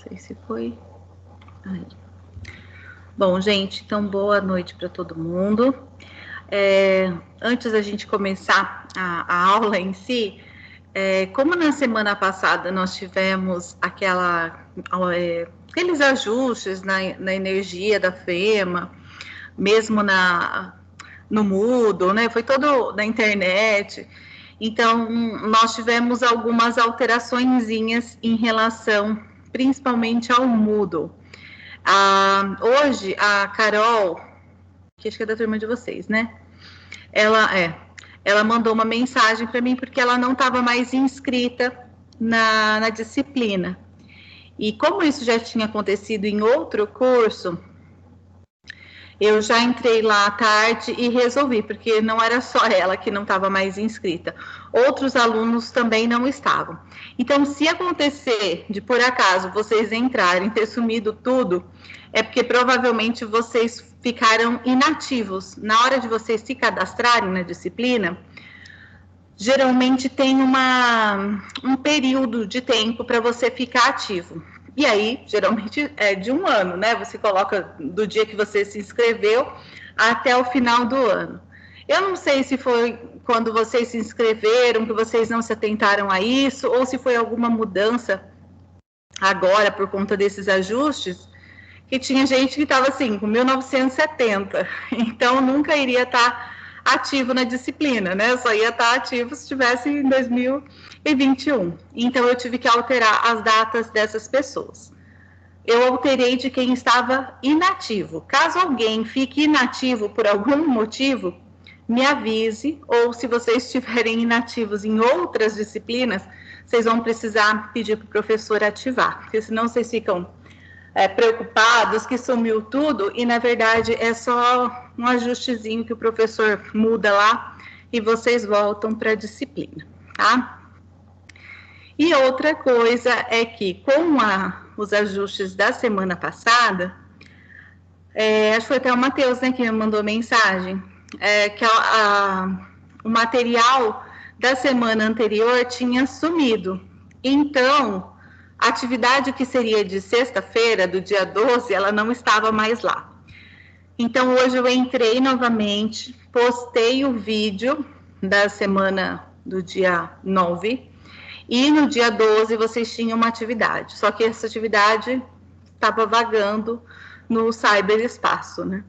sei se foi. Aí. Bom, gente, então boa noite para todo mundo. Antes da gente começar a aula em si, como na semana passada nós tivemos aqueles ajustes na energia da FEMA, mesmo no Moodle, né? Foi todo na internet. Então, nós tivemos algumas alteraçõezinhas em relação, principalmente ao Moodle. Hoje, a Carol, que acho que é da turma de vocês, né? Ela mandou uma mensagem para mim porque ela não estava mais inscrita na disciplina. E como isso já tinha acontecido em outro curso, eu já entrei lá à tarde e resolvi, porque não era só ela que não estava mais inscrita. Outros alunos também não estavam. Então, se acontecer de, por acaso, vocês entrarem, ter sumido tudo, é porque provavelmente vocês ficaram inativos. Na hora de vocês se cadastrarem na disciplina, geralmente tem um período de tempo para você ficar ativo. E aí, geralmente, é de 1 ano, né? Você coloca do dia que você se inscreveu até o final do ano. Eu não sei se foi quando vocês se inscreveram, que vocês não se atentaram a isso, ou se foi alguma mudança agora, por conta desses ajustes, que tinha gente que estava assim, com 1970. Então, nunca iria estar ativo na disciplina, né? Só ia estar ativo se estivesse em 2021. Então, eu tive que alterar as datas dessas pessoas. Eu alterei de quem estava inativo. Caso alguém fique inativo por algum motivo, me avise, ou se vocês estiverem inativos em outras disciplinas, vocês vão precisar pedir para o professor ativar, porque senão vocês ficam preocupados que sumiu tudo, e na verdade é só um ajustezinho que o professor muda lá e vocês voltam para a disciplina, tá? E outra coisa é que com os ajustes da semana passada, acho que foi até o Matheus, né, que me mandou mensagem, que o material da semana anterior tinha sumido. Então, a atividade que seria de sexta-feira, do dia 12, ela não estava mais lá. Então, hoje eu entrei novamente, postei o vídeo da semana do dia 9, e no dia 12 vocês tinham uma atividade, só que essa atividade estava vagando no cyberespaço, né?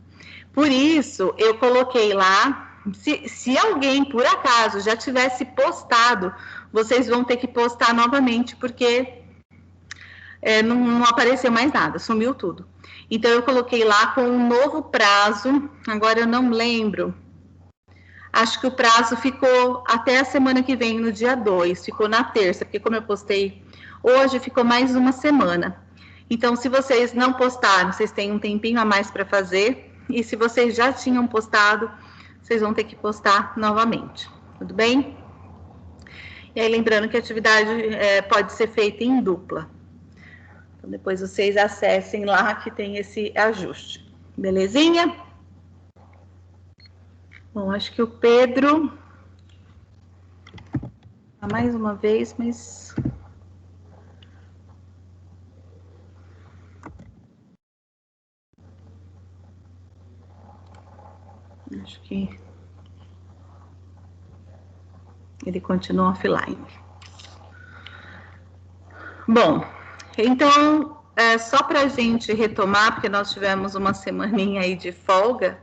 Por isso, eu coloquei lá, se alguém, por acaso, já tivesse postado, vocês vão ter que postar novamente, porque não apareceu mais nada, sumiu tudo. Então, eu coloquei lá com um novo prazo, agora eu não lembro, acho que o prazo ficou até a semana que vem, no dia 2, ficou na terça, porque como eu postei hoje, ficou mais uma semana. Então, se vocês não postaram, vocês têm um tempinho a mais para fazer, e se vocês já tinham postado, vocês vão ter que postar novamente, tudo bem? E aí, lembrando que a atividade pode ser feita em dupla. Então, depois vocês acessem lá que tem esse ajuste. Belezinha? Bom, acho que o Pedro... mais uma vez, mas... acho que... ele continua offline. Bom, então, só para a gente retomar, porque nós tivemos uma semaninha aí de folga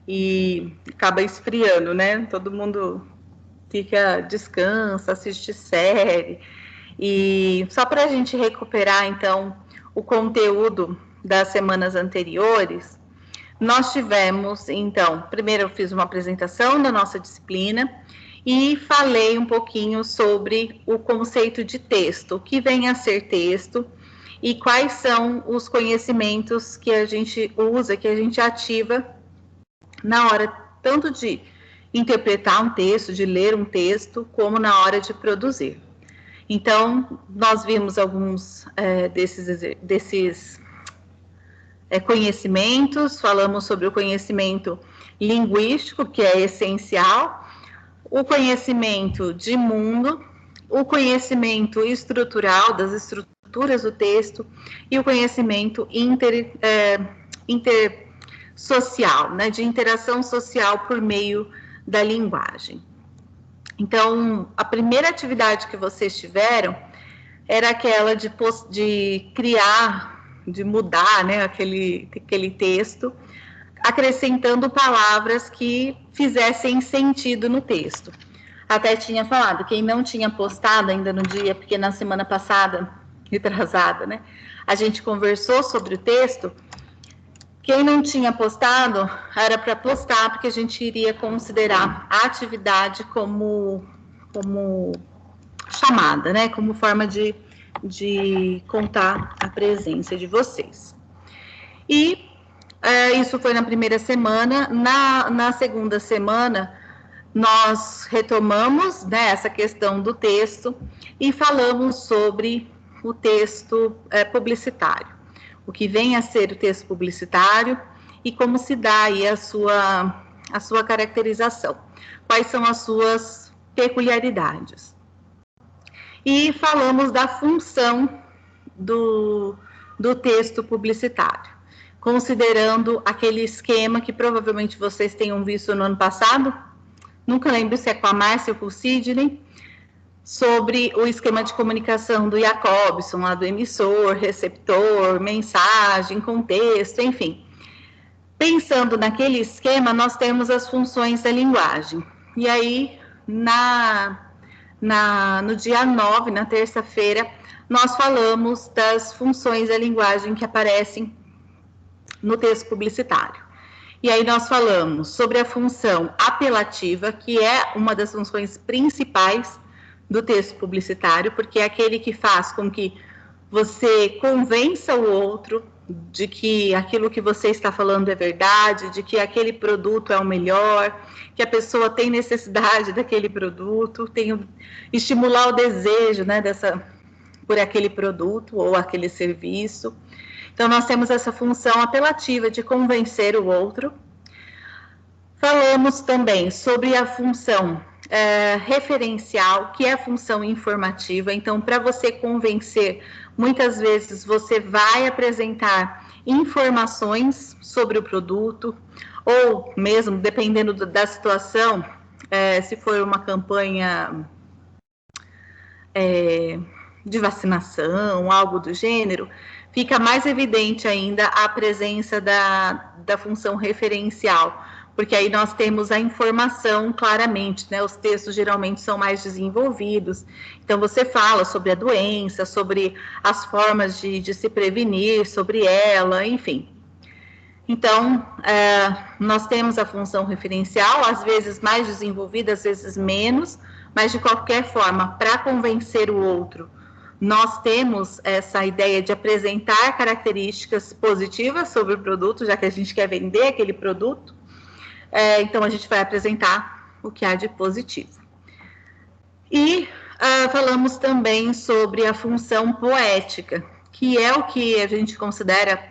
e acaba esfriando, né? Todo mundo descansa, assiste série. E só para a gente recuperar, então, o conteúdo das semanas anteriores, nós tivemos, então, primeiro eu fiz uma apresentação da nossa disciplina e falei um pouquinho sobre o conceito de texto, o que vem a ser texto e quais são os conhecimentos que a gente usa, que a gente ativa na hora tanto de interpretar um texto, de ler um texto, como na hora de produzir. Então, nós vimos alguns desses conhecimentos, falamos sobre o conhecimento linguístico, que é essencial, o conhecimento de mundo, o conhecimento estrutural, das estruturas estruturas do texto e o conhecimento intersocial, né, de interação social por meio da linguagem. Então, a primeira atividade que vocês tiveram era aquela de criar, de mudar, né, aquele texto, acrescentando palavras que fizessem sentido no texto. Até tinha falado, quem não tinha postado ainda no dia, porque na semana passada, retrasada, né, a gente conversou sobre o texto. Quem não tinha postado, era para postar, porque a gente iria considerar a atividade como chamada, né, como forma de contar a presença de vocês. E isso foi na primeira semana. Na segunda semana, nós retomamos, né, essa questão do texto e falamos sobre o texto publicitário, o que vem a ser o texto publicitário e como se dá aí a sua caracterização, quais são as suas peculiaridades. E falamos da função do texto publicitário, considerando aquele esquema que provavelmente vocês tenham visto no ano passado, nunca lembro se é com a Márcia ou com o Sidney, sobre o esquema de comunicação do Jacobson, lá do emissor, receptor, mensagem, contexto, enfim. Pensando naquele esquema, nós temos as funções da linguagem. E aí, no dia 9, na terça-feira, nós falamos das funções da linguagem que aparecem no texto publicitário. E aí nós falamos sobre a função apelativa, que é uma das funções principais do texto publicitário, porque é aquele que faz com que você convença o outro de que aquilo que você está falando é verdade, de que aquele produto é o melhor, que a pessoa tem necessidade daquele produto, estimular o desejo, né, por aquele produto ou aquele serviço. Então, nós temos essa função apelativa de convencer o outro. Falamos também sobre a função referencial, que é a função informativa. Então, para você convencer, muitas vezes você vai apresentar informações sobre o produto, ou mesmo, dependendo da situação, se for uma campanha de vacinação, algo do gênero, fica mais evidente ainda a presença da função referencial, porque aí nós temos a informação claramente, né? Os textos geralmente são mais desenvolvidos, então você fala sobre a doença, sobre as formas de se prevenir, sobre ela, enfim. Então, nós temos a função referencial, às vezes mais desenvolvida, às vezes menos, mas de qualquer forma, para convencer o outro, nós temos essa ideia de apresentar características positivas sobre o produto, já que a gente quer vender aquele produto. Então, a gente vai apresentar o que há de positivo. E falamos também sobre a função poética, que é o que a gente considera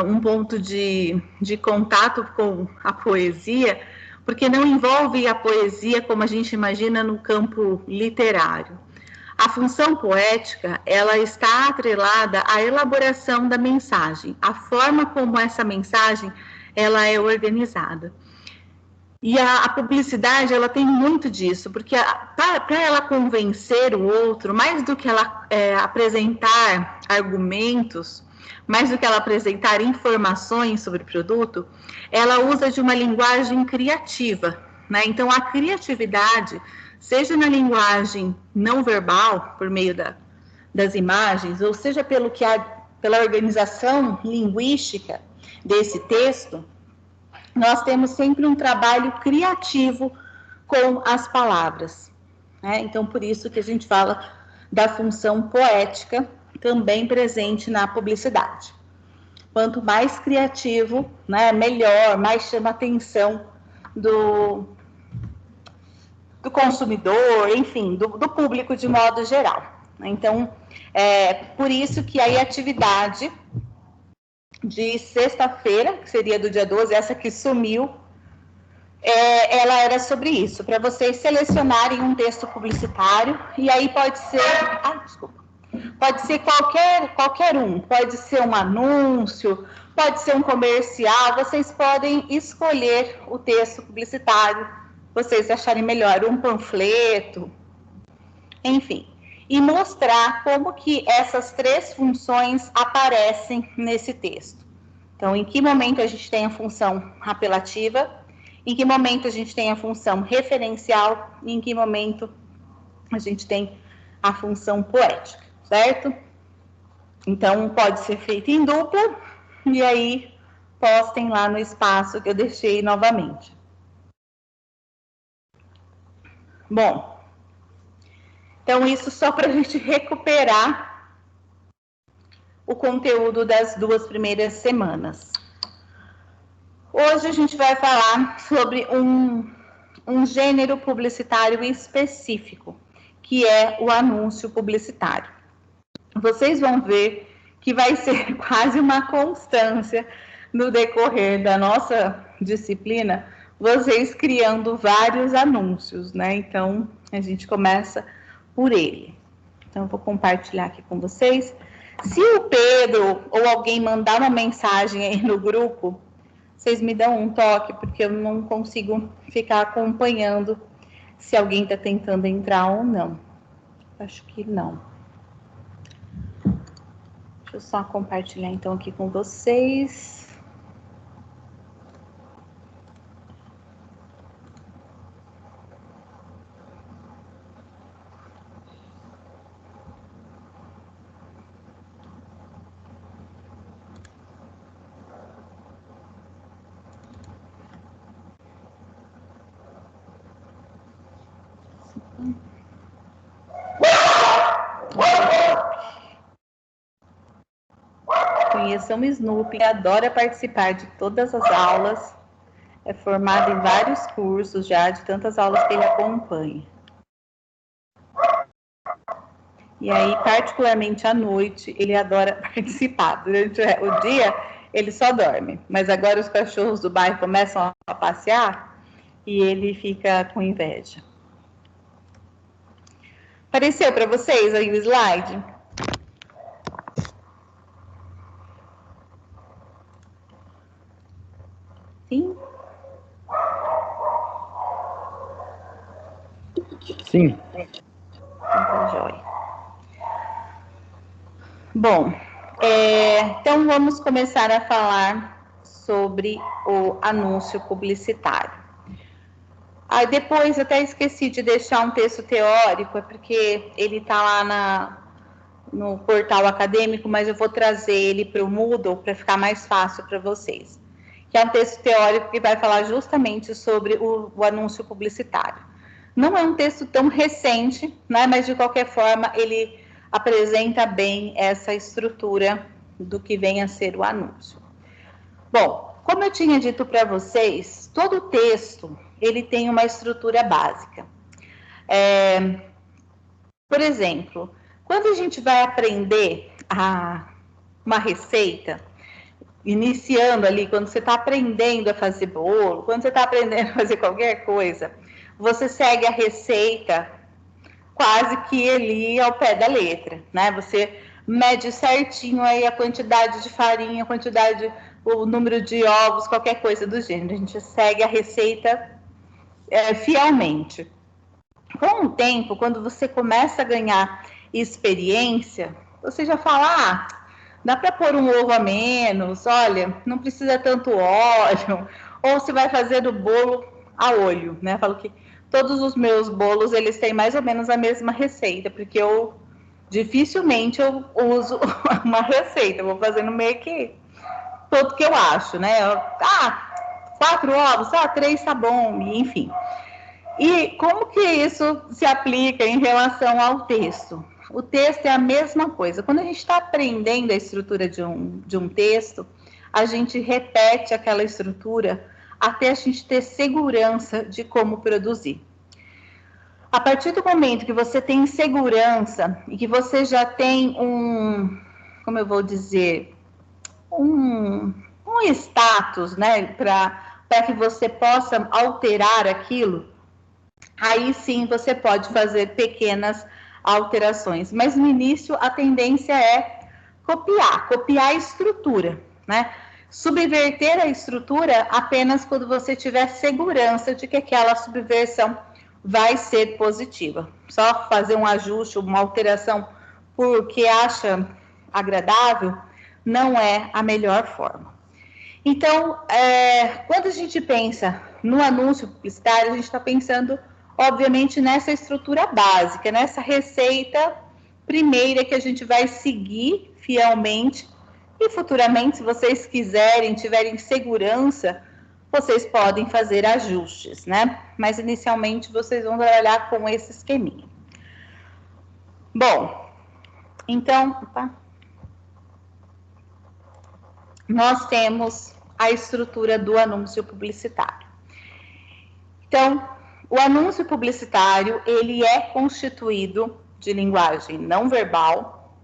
um ponto de contato com a poesia, porque não envolve a poesia como a gente imagina no campo literário. A função poética, ela está atrelada à elaboração da mensagem, a forma como essa mensagem ela é organizada. E a publicidade, ela tem muito disso, porque para ela convencer o outro, mais do que ela apresentar argumentos, mais do que ela apresentar informações sobre o produto, ela usa de uma linguagem criativa, né? Então, a criatividade, seja na linguagem não verbal, por meio das imagens, ou seja pela organização linguística desse texto, nós temos sempre um trabalho criativo com as palavras, né? Então, por isso que a gente fala da função poética, também presente na publicidade. Quanto mais criativo, né, melhor, mais chama a atenção do consumidor, enfim, do público de modo geral. Então, por isso que aí a atividade de sexta-feira, que seria do dia 12, essa que sumiu, ela era sobre isso, para vocês selecionarem um texto publicitário, e aí pode ser, Pode ser qualquer um, pode ser um anúncio, pode ser um comercial, vocês podem escolher o texto publicitário, vocês acharem melhor, um panfleto, enfim. E mostrar como que essas três funções aparecem nesse texto. Então, em que momento a gente tem a função apelativa, em que momento a gente tem a função referencial e em que momento a gente tem a função poética, certo? Então, pode ser feito em dupla, e aí postem lá no espaço que eu deixei novamente. Bom, então isso só para a gente recuperar o conteúdo das 2 primeiras semanas. Hoje a gente vai falar sobre um gênero publicitário específico, que é o anúncio publicitário. Vocês vão ver que vai ser quase uma constância no decorrer da nossa disciplina, vocês criando vários anúncios, né? Então, a gente começa por ele. Então, eu vou compartilhar aqui com vocês. Se o Pedro ou alguém mandar uma mensagem aí no grupo, vocês me dão um toque, porque eu não consigo ficar acompanhando se alguém está tentando entrar ou não. Acho que não. Deixa eu só compartilhar então aqui com vocês. Conheçam o Snoopy, adora participar de todas as aulas, é formado em vários cursos já, de tantas aulas que ele acompanha. E aí, particularmente à noite, ele adora participar. Durante o dia, ele só dorme. Mas agora os cachorros do bairro começam a passear e ele fica com inveja. Apareceu para vocês aí o slide? Sim? Sim. Tá jóia. Bom, então vamos começar a falar sobre o anúncio publicitário. Aí depois até esqueci de deixar um texto teórico, é porque ele está lá no portal acadêmico, mas eu vou trazer ele para o Moodle para ficar mais fácil para vocês. Que é um texto teórico que vai falar justamente sobre o anúncio publicitário. Não é um texto tão recente, né, mas de qualquer forma ele apresenta bem essa estrutura do que vem a ser o anúncio. Bom, como eu tinha dito para vocês, todo texto ele tem uma estrutura básica. Por exemplo, quando a gente vai aprender uma receita, iniciando ali, quando você está aprendendo a fazer bolo, quando você está aprendendo a fazer qualquer coisa, você segue a receita quase que ali ao pé da letra, né? Você mede certinho aí a quantidade de farinha, o número de ovos, qualquer coisa do gênero. A gente segue a receita fielmente. Com o tempo, quando você começa a ganhar experiência, você já fala, dá para pôr um ovo a menos, olha, não precisa tanto óleo, ou se vai fazer o bolo a olho, né? Falo que todos os meus bolos, eles têm mais ou menos a mesma receita, porque dificilmente eu uso uma receita, eu vou fazendo meio que tudo que eu acho, né? 4 ovos, 3 tá bom, enfim. E como que isso se aplica em relação ao texto? O texto é a mesma coisa. Quando a gente está aprendendo a estrutura de um texto, a gente repete aquela estrutura até a gente ter segurança de como produzir. A partir do momento que você tem segurança e que você já tem como eu vou dizer, um status, né, para que você possa alterar aquilo, aí sim você pode fazer pequenas alterações, mas no início a tendência é copiar a estrutura, né? Subverter a estrutura apenas quando você tiver segurança de que aquela subversão vai ser positiva. Só fazer um ajuste, uma alteração porque acha agradável, não é a melhor forma. Então, quando a gente pensa no anúncio publicitário, a gente está pensando, obviamente, nessa estrutura básica, nessa receita primeira que a gente vai seguir fielmente e futuramente, se vocês quiserem, tiverem segurança, vocês podem fazer ajustes, né? Mas inicialmente vocês vão trabalhar com esse esqueminha. Bom, então, nós temos a estrutura do anúncio publicitário. Então, o anúncio publicitário, ele é constituído de linguagem não verbal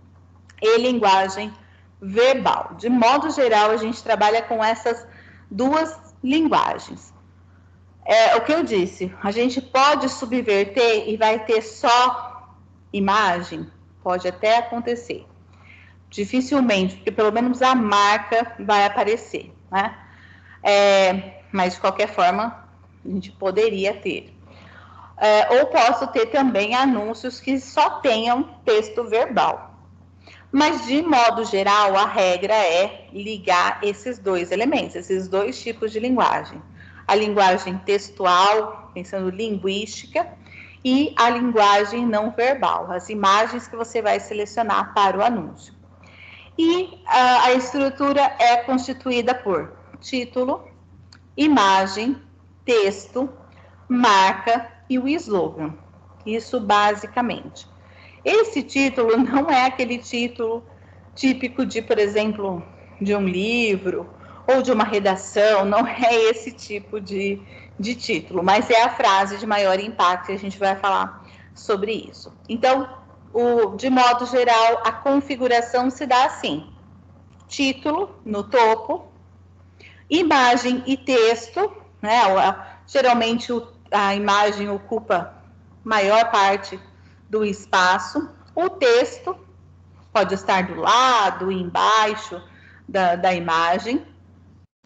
e linguagem verbal. De modo geral, a gente trabalha com essas duas linguagens. O que eu disse, a gente pode subverter e vai ter só imagem? Pode até acontecer. Dificilmente, porque pelo menos a marca vai aparecer, né? Mas de qualquer forma, a gente poderia ter. Ou posso ter também anúncios que só tenham texto verbal. Mas, de modo geral, a regra é ligar esses dois elementos, esses dois tipos de linguagem. A linguagem textual, pensando linguística, e a linguagem não verbal, as imagens que você vai selecionar para o anúncio. E a estrutura é constituída por título, imagem, texto, marca e o slogan. Isso basicamente. Esse título não é aquele título típico de, por exemplo, de um livro ou de uma redação, não é esse tipo de título, mas é a frase de maior impacto e a gente vai falar sobre isso. Então, de modo geral, a configuração se dá assim: título no topo, imagem e texto, né? Geralmente a imagem ocupa maior parte do espaço, o texto pode estar do lado, embaixo da imagem,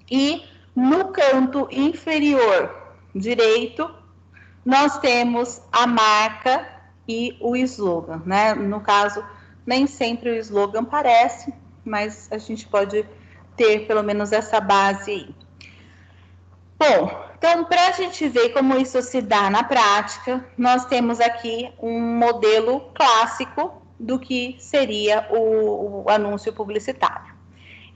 e no canto inferior direito nós temos a marca e o slogan, né? No caso, nem sempre o slogan aparece, mas a gente pode ter pelo menos essa base aí. Bom, então, para a gente ver como isso se dá na prática, nós temos aqui um modelo clássico do que seria o anúncio publicitário.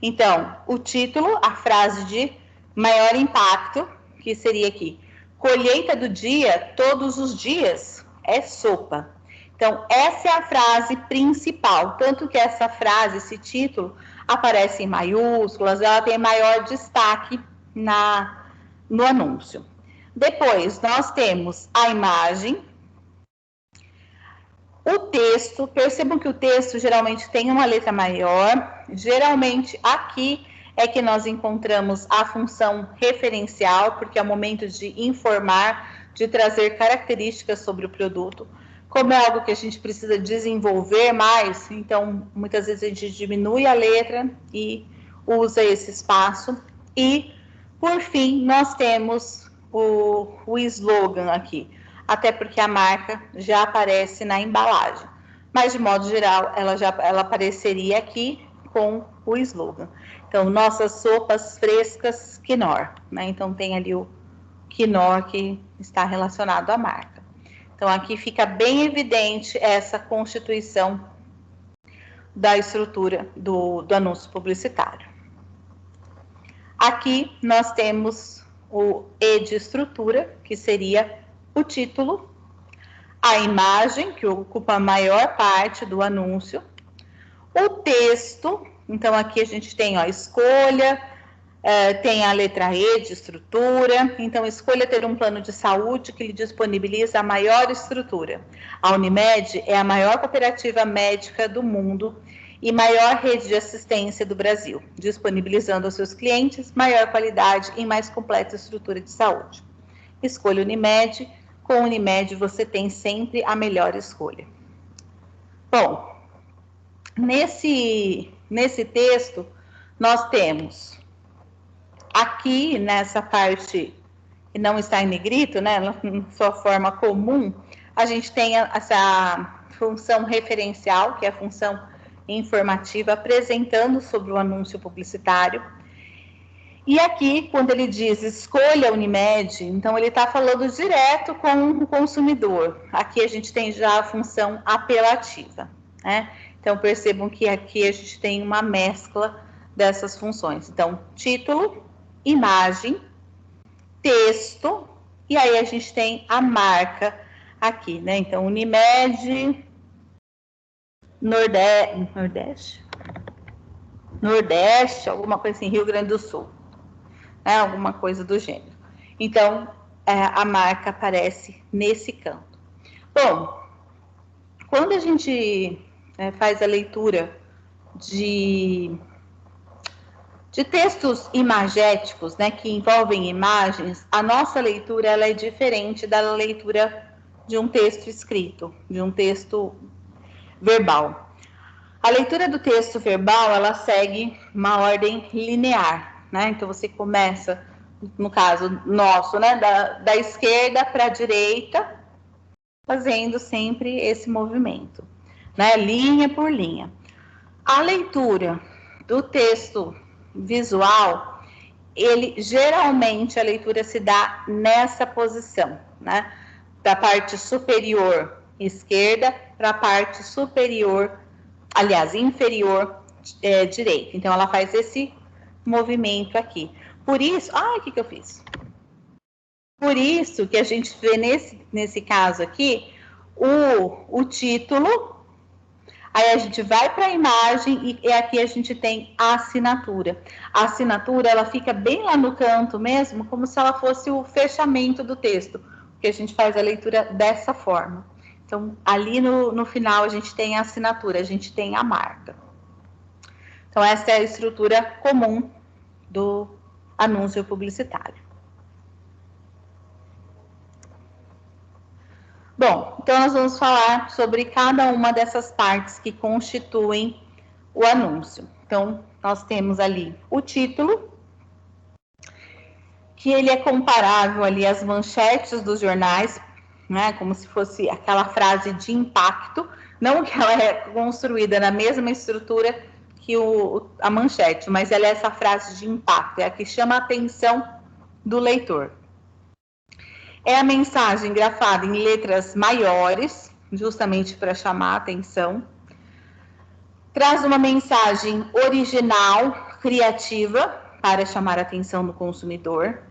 Então, o título, a frase de maior impacto, que seria aqui: colheita do dia, todos os dias, é sopa. Então, essa é a frase principal, tanto que essa frase, esse título, aparece em maiúsculas, ela tem maior destaque no anúncio. Depois, nós temos a imagem, o texto. Percebam que o texto geralmente tem uma letra maior. Geralmente, aqui é que nós encontramos a função referencial, porque é o momento de informar, de trazer características sobre o produto. Como é algo que a gente precisa desenvolver mais, então, muitas vezes a gente diminui a letra e usa esse espaço. E, por fim, nós temos o slogan aqui, até porque a marca já aparece na embalagem. Mas, de modo geral, ela apareceria aqui com o slogan. Então, nossas sopas frescas Knorr, né? Então, tem ali o Knorr que está relacionado à marca. Então, aqui fica bem evidente essa constituição da estrutura do anúncio publicitário. Aqui nós temos o E de estrutura, que seria o título, a imagem, que ocupa a maior parte do anúncio, o texto. Então, aqui a gente tem a escolha, tem a letra E de estrutura. Então, escolha ter um plano de saúde que lhe disponibiliza a maior estrutura. A Unimed é a maior cooperativa médica do mundo e maior rede de assistência do Brasil, disponibilizando aos seus clientes maior qualidade e mais completa estrutura de saúde. Escolha Unimed. Com Unimed, você tem sempre a melhor escolha. Bom, nesse texto, nós temos aqui, nessa parte que não está em negrito, né, na sua forma comum, a gente tem essa função referencial, que é a função informativa, apresentando sobre o anúncio publicitário. E aqui, quando ele diz escolha a Unimed, então ele está falando direto com o consumidor. Aqui a gente tem já a função apelativa, né? Então percebam que aqui a gente tem uma mescla dessas funções. Então, título, imagem, texto, e aí a gente tem a marca aqui, né? Então, Unimed, Nordeste, alguma coisa assim, Rio Grande do Sul, né? Alguma coisa do gênero. Então, a marca aparece nesse canto. Bom, quando a gente faz a leitura de textos imagéticos, né, que envolvem imagens, a nossa leitura ela é diferente da leitura de um texto escrito, de um texto verbal. A leitura do texto verbal, ela segue uma ordem linear, né? Então você começa, no caso nosso, né, da esquerda para a direita, fazendo sempre esse movimento, né, linha por linha. A leitura do texto visual, geralmente a leitura se dá nessa posição, né? Da parte superior esquerda para a parte superior, aliás, inferior direita. Então, ela faz esse movimento aqui. Por isso, o que eu fiz? Por isso que a gente vê nesse caso aqui, o título. Aí a gente vai para a imagem e aqui a gente tem a assinatura. A assinatura, ela fica bem lá no canto mesmo, como se ela fosse o fechamento do texto, porque a gente faz a leitura dessa forma. Então, ali no final a gente tem a assinatura, a gente tem a marca. Então, essa é a estrutura comum do anúncio publicitário. Bom, então nós vamos falar sobre cada uma dessas partes que constituem o anúncio. Então, nós temos ali o título, que ele é comparável ali às manchetes dos jornais, né, como se fosse aquela frase de impacto, não que ela é construída na mesma estrutura que a manchete, mas ela é essa frase de impacto, é a que chama a atenção do leitor. É a mensagem grafada em letras maiores, justamente para chamar a atenção. Traz uma mensagem original, criativa, para chamar a atenção do consumidor.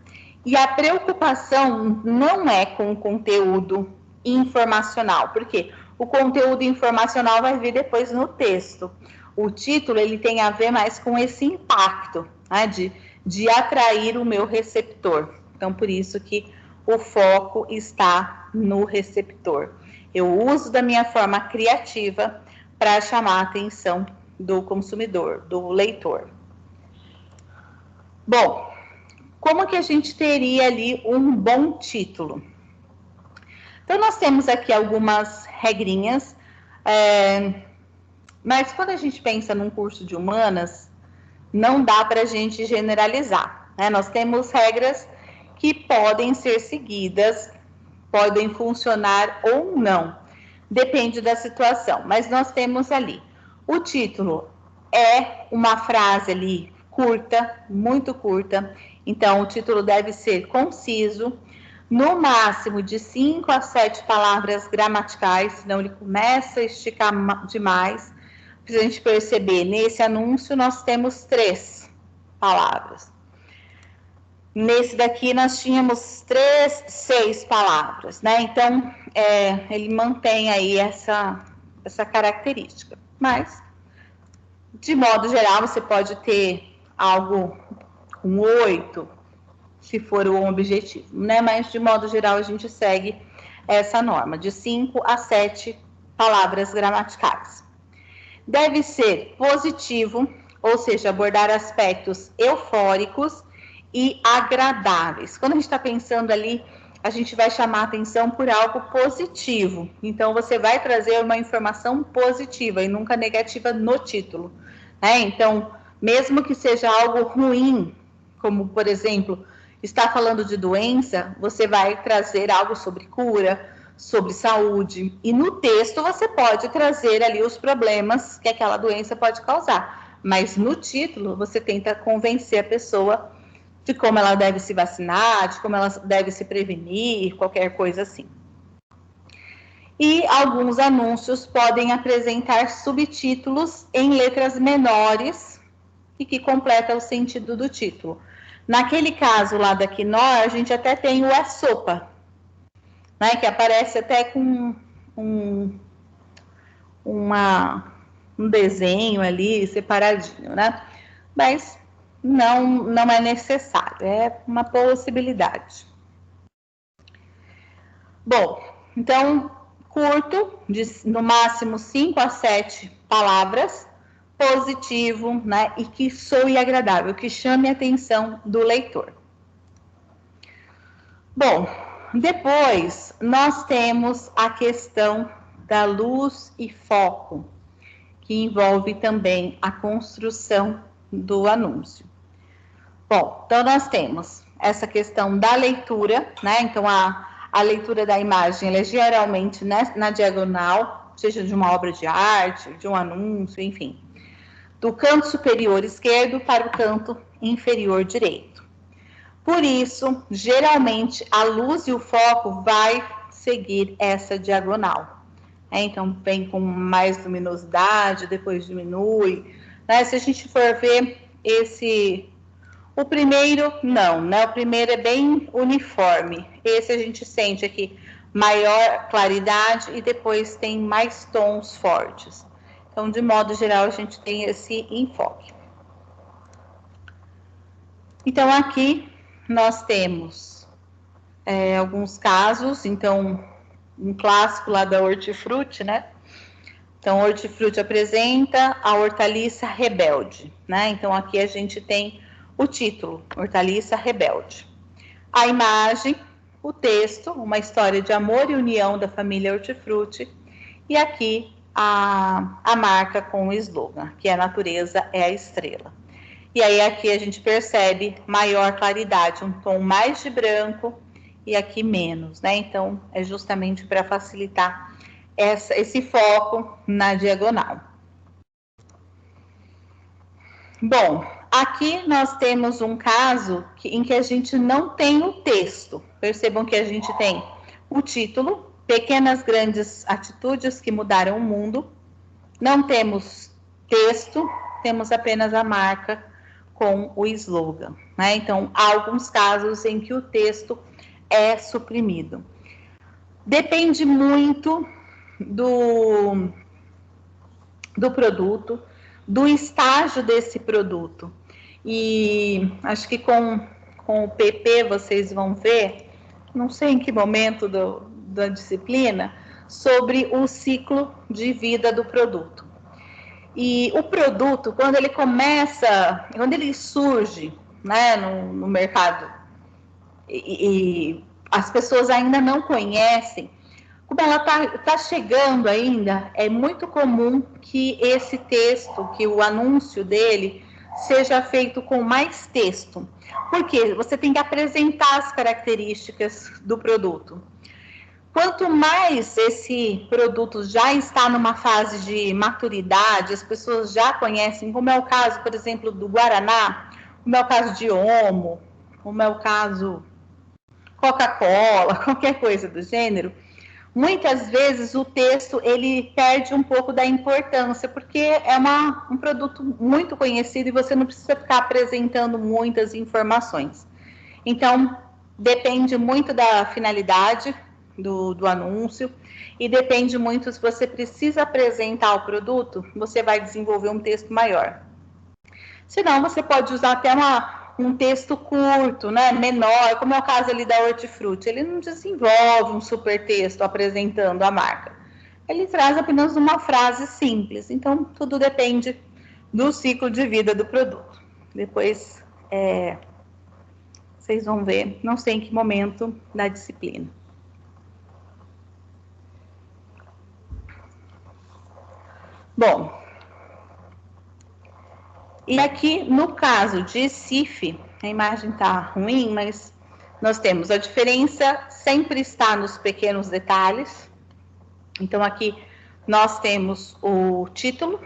E a preocupação não é com o conteúdo informacional, porque o conteúdo informacional vai vir depois no texto. O título, ele tem a ver mais com esse impacto, né, de atrair o meu receptor. Então, por isso que o foco está no receptor. Eu uso da minha forma criativa para chamar a atenção do consumidor, do leitor. Bom, como que a gente teria ali um bom título? Então, nós temos aqui algumas regrinhas, mas quando a gente pensa num curso de humanas, não dá para a gente generalizar, né? Nós temos regras que podem ser seguidas, podem funcionar ou não, depende da situação, mas nós temos ali, o título é uma frase ali curta, muito curta, então o título deve ser conciso, no máximo de 5 a 7 palavras gramaticais, senão ele começa a esticar demais. Para a gente perceber, nesse anúncio nós temos 3 palavras. Nesse daqui nós tínhamos 6 palavras, né? Então, ele mantém aí essa característica. Mas, de modo geral, você pode ter algo com 8, se for o objetivo, né? Mas, de modo geral, a gente segue essa norma, de 5 a 7 palavras gramaticais. Deve ser positivo, ou seja, abordar aspectos eufóricos e agradáveis. Quando a gente está pensando ali a gente vai chamar atenção por algo positivo. Então, você vai trazer uma informação positiva e nunca negativa no título, né? Então, mesmo que seja algo ruim, como, por exemplo, está falando de doença, você vai trazer algo sobre cura, sobre saúde, e no texto você pode trazer ali os problemas que aquela doença pode causar, mas no título você tenta convencer a pessoa de como ela deve se vacinar, de como ela deve se prevenir, qualquer coisa assim. E alguns anúncios podem apresentar subtítulos em letras menores e que completa o sentido do título. Naquele caso lá da Knorr, a gente até tem o É Sopa, né, que aparece até com um desenho ali separadinho, né? Mas não é necessário, é uma possibilidade. Bom, então, curto, no máximo 5 a 7 palavras, positivo, né, e que soe agradável, que chame a atenção do leitor. Bom, depois nós temos a questão da luz e foco, que envolve também a construção do anúncio. Bom, então nós temos essa questão da leitura, né? Então a leitura da imagem ela é geralmente, né, na diagonal, seja de uma obra de arte, de um anúncio, enfim, do canto superior esquerdo para o canto inferior direito. Por isso, geralmente, a luz e o foco vai seguir essa diagonal. Então, vem com mais luminosidade, depois diminui. Né? Se a gente for ver o primeiro, não, né? O primeiro é bem uniforme. Esse a gente sente aqui maior claridade e depois tem mais tons fortes. Então, de modo geral, a gente tem esse enfoque. Então, aqui nós temos alguns casos. Então, um clássico lá da Hortifruti, né? Então, Hortifruti apresenta a hortaliça rebelde, né? Então, aqui a gente tem o título, Hortaliça Rebelde. A imagem, o texto, uma história de amor e união da família Hortifruti. E aqui a marca com o slogan, que a natureza é a estrela. E aí aqui a gente percebe maior claridade, um tom mais de branco e aqui menos, né? Então, é justamente para facilitar esse foco na diagonal. Bom, aqui nós temos um caso em que a gente não tem o texto. Percebam que a gente tem o título, Pequenas Grandes Atitudes que Mudaram o Mundo. Não temos texto, temos apenas a marca com o slogan, né? Então, há alguns casos em que o texto é suprimido. Depende muito do produto, do estágio desse produto. E acho que com o PP vocês vão ver, não sei em que momento da disciplina, sobre o ciclo de vida do produto. E o produto, quando ele surge, né, no mercado, e as pessoas ainda não conhecem, como ela tá chegando ainda, é muito comum que esse texto, que o anúncio dele, seja feito com mais texto. Porque você tem que apresentar as características do produto. Quanto mais esse produto já está numa fase de maturidade, as pessoas já conhecem, como é o caso, por exemplo, do Guaraná, como é o caso de Omo, como é o caso Coca-Cola, qualquer coisa do gênero, muitas vezes o texto ele perde um pouco da importância, porque é um produto muito conhecido e você não precisa ficar apresentando muitas informações. Então, depende muito da finalidade do anúncio e depende muito se você precisa apresentar o produto, você vai desenvolver um texto maior. Senão, você pode usar até um texto curto, né, menor, como é o caso ali da Hortifruti. Ele não desenvolve um super texto apresentando a marca. Ele traz apenas uma frase simples. Então, tudo depende do ciclo de vida do produto. Depois, Vocês vão ver, não sei em que momento da disciplina. Bom, e aqui no caso de CIF, a imagem está ruim, mas nós temos a diferença sempre está nos pequenos detalhes. Então aqui nós temos o título,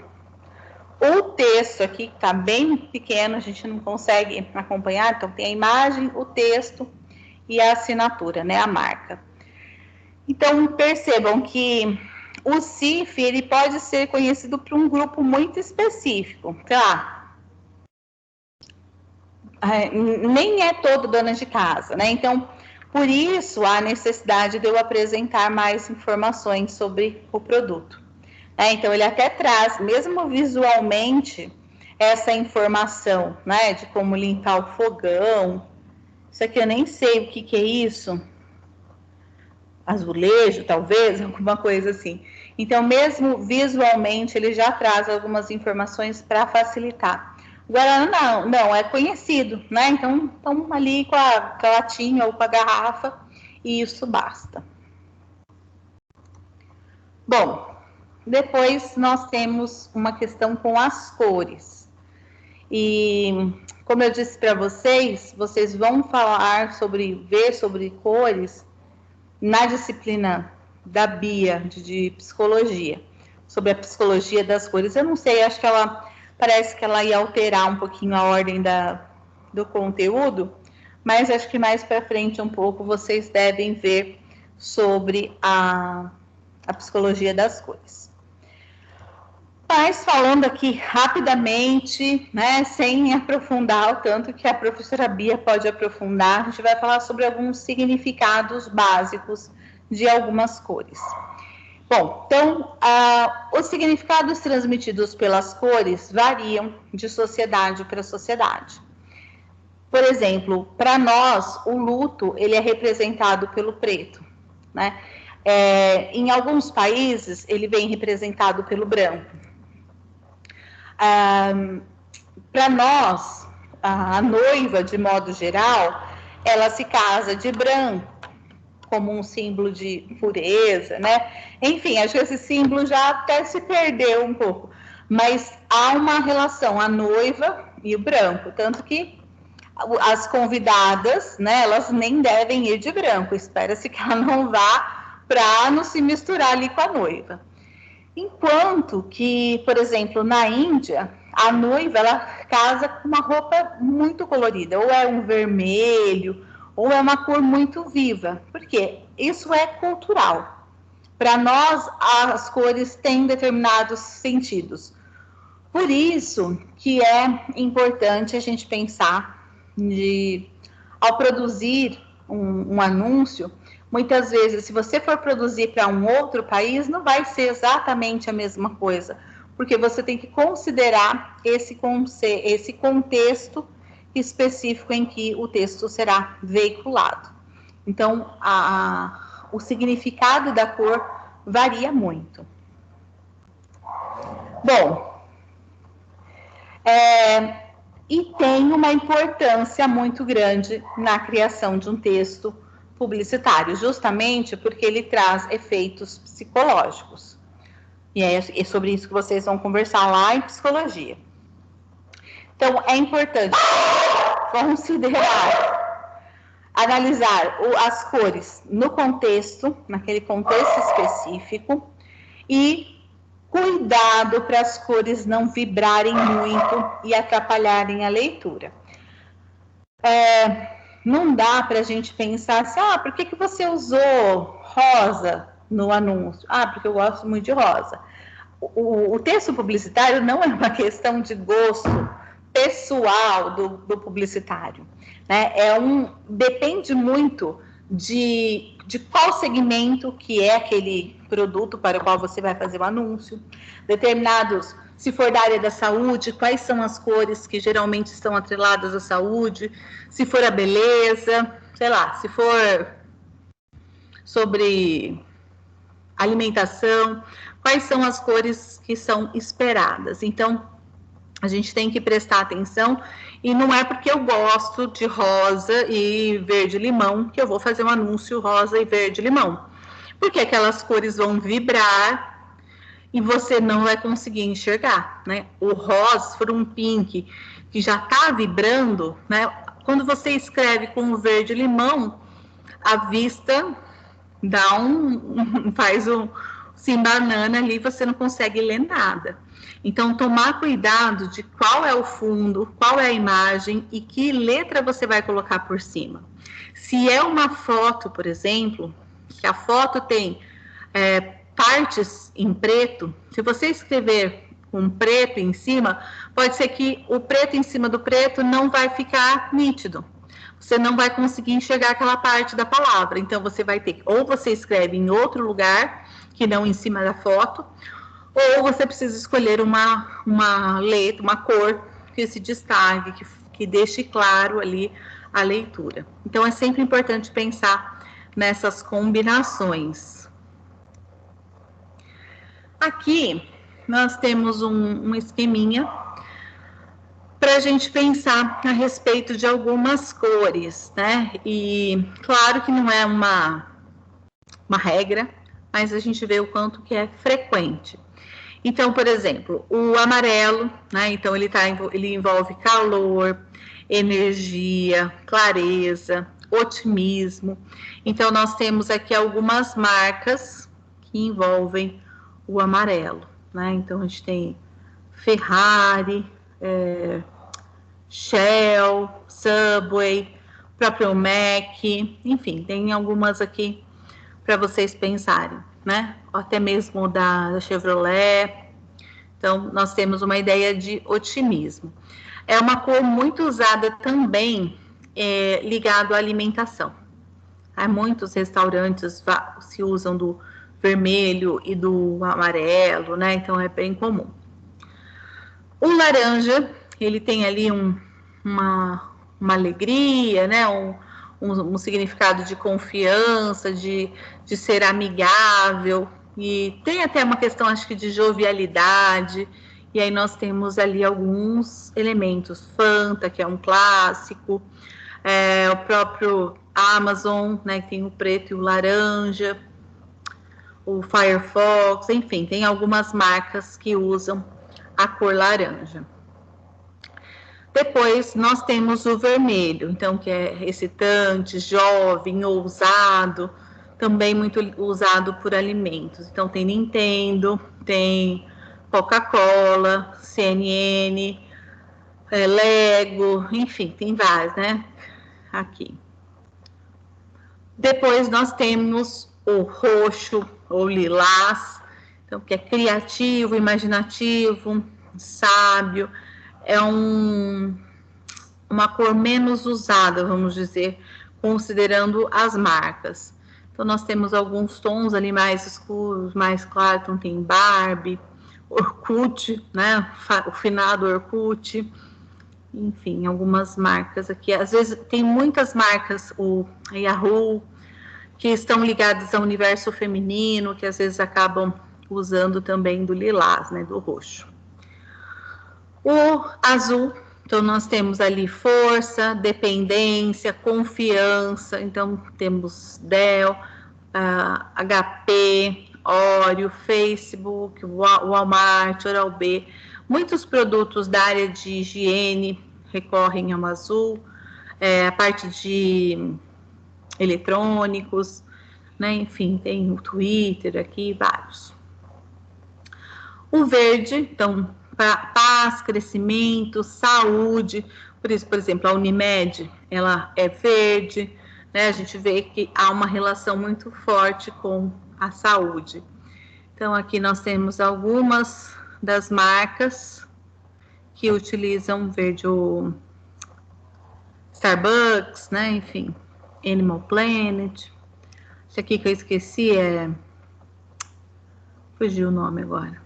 o texto aqui está bem pequeno, a gente não consegue acompanhar, então tem a imagem, o texto e a assinatura, né, a marca. Então percebam que o CIF, ele pode ser conhecido por um grupo muito específico, sei lá, nem é todo dona de casa, né? Então, por isso, há necessidade de eu apresentar mais informações sobre o produto. Então, ele até traz, mesmo visualmente, essa informação, né? De como limpar o fogão. Isso aqui eu nem sei o que é isso. Azulejo, talvez, alguma coisa assim. Então, mesmo visualmente, ele já traz algumas informações para facilitar. Agora, não, é conhecido, né? Então, estão ali com a latinha ou com a garrafa e isso basta. Bom, depois nós temos uma questão com as cores. E, como eu disse para vocês, vocês vão ver sobre cores na disciplina da Bia, de psicologia, sobre a psicologia das cores. Eu não sei, acho que parece que ela ia alterar um pouquinho a ordem do conteúdo, mas acho que mais para frente um pouco vocês devem ver sobre a psicologia das cores. Mas falando aqui rapidamente, né, sem aprofundar o tanto que a professora Bia pode aprofundar, a gente vai falar sobre alguns significados básicos de algumas cores. Bom, então, os significados transmitidos pelas cores variam de sociedade para sociedade. Por exemplo, para nós, o luto, ele é representado pelo preto, né? Em alguns países, ele vem representado pelo branco. Para nós, a noiva, de modo geral, ela se casa de branco, como um símbolo de pureza, né? Enfim, acho que esse símbolo já até se perdeu um pouco, mas há uma relação, a noiva e o branco, tanto que as convidadas, né, elas nem devem ir de branco, espera-se que ela não vá para não se misturar ali com a noiva. Enquanto que, por exemplo, na Índia, a noiva, ela casa com uma roupa muito colorida, ou é um vermelho, ou é uma cor muito viva, porque isso é cultural. Para nós, as cores têm determinados sentidos. Por isso que é importante a gente pensar ao produzir um anúncio, muitas vezes, se você for produzir para um outro país, não vai ser exatamente a mesma coisa, porque você tem que considerar esse contexto específico em que o texto será veiculado. Então, o significado da cor varia muito. Bom, e tem uma importância muito grande na criação de um texto publicitário, justamente porque ele traz efeitos psicológicos. E é sobre isso que vocês vão conversar lá em psicologia. Então, é importante analisar as cores no contexto, naquele contexto específico, e cuidado para as cores não vibrarem muito e atrapalharem a leitura. Não dá para a gente pensar assim, por que você usou rosa no anúncio? Porque eu gosto muito de rosa. O texto publicitário não é uma questão de gosto pessoal do publicitário, né? Depende muito de qual segmento que é aquele produto para o qual você vai fazer o anúncio, se for da área da saúde, quais são as cores que geralmente estão atreladas à saúde, se for a beleza, sei lá, se for sobre alimentação, quais são as cores que são esperadas. Então, a gente tem que prestar atenção, e não é porque eu gosto de rosa e verde-limão que eu vou fazer um anúncio rosa e verde-limão, porque aquelas cores vão vibrar e você não vai conseguir enxergar, né? O rosa, se for um pink que já está vibrando, né? Quando você escreve com o verde-limão, a vista dá faz um sim banana ali, você não consegue ler nada. Então, tomar cuidado de qual é o fundo, qual é a imagem e que letra você vai colocar por cima. Se é uma foto, por exemplo, que a foto tem partes em preto, se você escrever com preto em cima, pode ser que o preto em cima do preto não vai ficar nítido. Você não vai conseguir enxergar aquela parte da palavra. Então, você vai ter que, ou você escreve em outro lugar, que não em cima da foto, ou você precisa escolher uma letra, uma cor que se destaque, que deixe claro ali a leitura. Então, é sempre importante pensar nessas combinações. Aqui, nós temos um esqueminha para a gente pensar a respeito de algumas cores, né? E claro que não é uma regra, mas a gente vê o quanto que é frequente. Então, por exemplo, o amarelo, né? Então, ele envolve calor, energia, clareza, otimismo. Então, nós temos aqui algumas marcas que envolvem o amarelo, né? Então, a gente tem Ferrari, Shell, Subway, próprio Mac, enfim, tem algumas aqui para vocês pensarem, né? Até mesmo da Chevrolet. Então, nós temos uma ideia de otimismo. É uma cor muito usada também ligado à alimentação. Há muitos restaurantes se usam do vermelho e do amarelo, né? Então, é bem comum. O laranja, ele tem ali uma alegria, né? Um significado de confiança, de ser amigável, e tem até uma questão, acho que, de jovialidade. E aí nós temos ali alguns elementos. Fanta, que é um clássico, o próprio Amazon, né, que tem o preto e o laranja, o Firefox, enfim, tem algumas marcas que usam a cor laranja. Depois, nós temos o vermelho, então, que é excitante, jovem, ousado, também muito usado por alimentos. Então, tem Nintendo, tem Coca-Cola, CNN, Lego, enfim, tem vários, né? Aqui. Depois, nós temos o roxo, ou lilás, então, que é criativo, imaginativo, sábio. É uma cor menos usada, vamos dizer, considerando as marcas. Então, nós temos alguns tons ali mais escuros, mais claros. Então, tem Barbie, Orkut, né? O finado Orkut. Enfim, algumas marcas aqui. Às vezes, tem muitas marcas, o Yahoo, que estão ligadas ao universo feminino, que às vezes acabam usando também do lilás, né? Do roxo. O azul, então nós temos ali força, dependência, confiança. Então temos Dell, HP, Oreo, Facebook, Walmart, Oral-B. Muitos produtos da área de higiene recorrem ao azul. A parte de eletrônicos, né? Enfim, tem o Twitter aqui, vários. O verde, então, paz, crescimento, saúde. Por isso, por exemplo, a Unimed, ela é verde, né? A gente vê que há uma relação muito forte com a saúde. Então, aqui nós temos algumas das marcas que utilizam verde, o Starbucks, né? Enfim, Animal Planet. Esse aqui que eu esqueci fugiu o nome agora.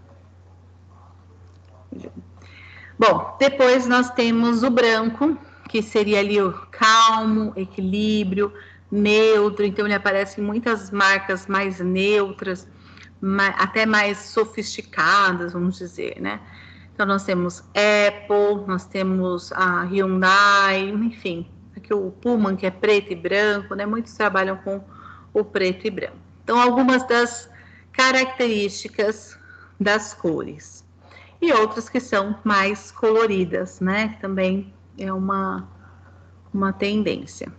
Bom, depois nós temos o branco, que seria ali o calmo, equilíbrio, neutro. Então, ele aparece em muitas marcas mais neutras, até mais sofisticadas, vamos dizer, né? Então, nós temos Apple, nós temos a Hyundai, enfim, aqui o Pullman, que é preto e branco, né? Muitos trabalham com o preto e branco. Então, algumas das características das cores. E outras que são mais coloridas, né? Que também é uma tendência.